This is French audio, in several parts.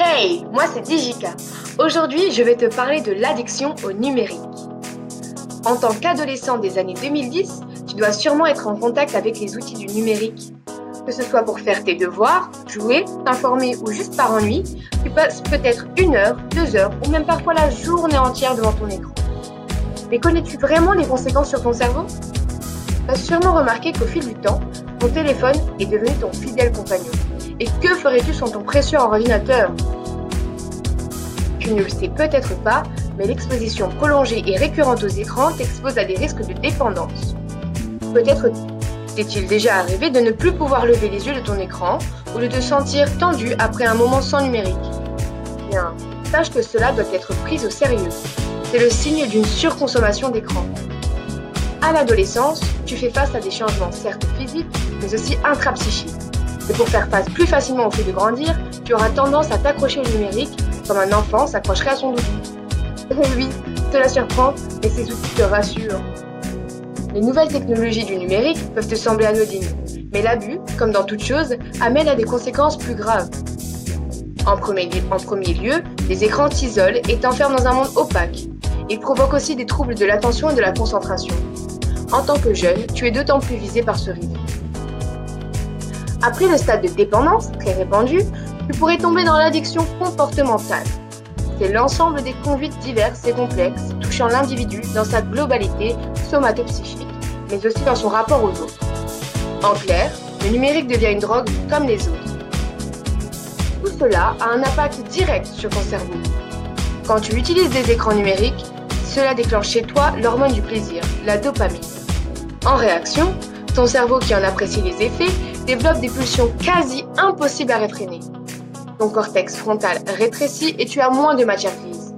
Hey, moi c'est Digika. Aujourd'hui, je vais te parler de l'addiction au numérique. En tant qu'adolescent des années 2010, tu dois sûrement être en contact avec les outils du numérique. Que ce soit pour faire tes devoirs, jouer, t'informer ou juste par ennui, tu passes peut-être 1 heure, 2 heures ou même parfois la journée entière devant ton écran. Mais connais-tu vraiment les conséquences sur ton cerveau? Tu as sûrement remarqué qu'au fil du temps, ton téléphone est devenu ton fidèle compagnon. Et que ferais-tu sans ton précieux ordinateur? Tu ne le sais peut-être pas, mais l'exposition prolongée et récurrente aux écrans t'expose à des risques de dépendance. Peut-être t'est-il déjà arrivé de ne plus pouvoir lever les yeux de ton écran ou de te sentir tendu après un moment sans numérique. Bien, sache que cela doit être pris au sérieux. C'est le signe d'une surconsommation d'écran. À l'adolescence, tu fais face à des changements certes physiques, mais aussi intrapsychiques. Et pour faire face plus facilement au fait de grandir, tu auras tendance à t'accrocher au numérique comme un enfant s'accrocherait à son doudou. Et oui, cela surprend, mais ces outils te rassurent. Les nouvelles technologies du numérique peuvent te sembler anodines, mais l'abus, comme dans toute chose, amène à des conséquences plus graves. En premier lieu, les écrans t'isolent et t'enferment dans un monde opaque. Ils provoquent aussi des troubles de l'attention et de la concentration. En tant que jeune, tu es d'autant plus visé par ce risque. Après le stade de dépendance, très répandu, tu pourrais tomber dans l'addiction comportementale. C'est l'ensemble des conduites diverses et complexes touchant l'individu dans sa globalité somatopsychique, mais aussi dans son rapport aux autres. En clair, le numérique devient une drogue comme les autres. Tout cela a un impact direct sur ton cerveau. Quand tu utilises des écrans numériques, cela déclenche chez toi l'hormone du plaisir, la dopamine. En réaction, ton cerveau qui en apprécie les effets développe des pulsions quasi impossibles à réfréner. Ton cortex frontal rétrécit et tu as moins de matière grise.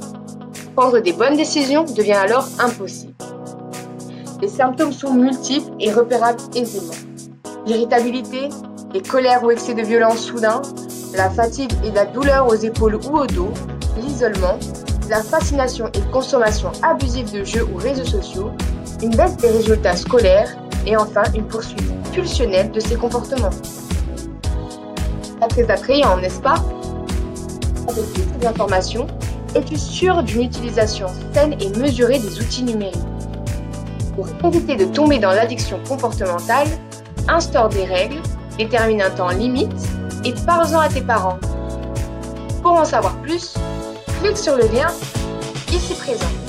Prendre des bonnes décisions devient alors impossible. Les symptômes sont multiples et repérables aisément. L'irritabilité, les colères ou excès de violence soudains, la fatigue et la douleur aux épaules ou au dos, l'isolement, la fascination et consommation abusive de jeux ou réseaux sociaux, une baisse des résultats scolaires et enfin une poursuite pulsionnelle de ces comportements. Pas très attrayant, n'est-ce pas? Avec toutes ces informations, es-tu sûr d'une utilisation saine et mesurée des outils numériques? Pour éviter de tomber dans l'addiction comportementale, instaure des règles, détermine un temps limite et parle-en à tes parents. Pour en savoir plus, clique sur le lien ici présent.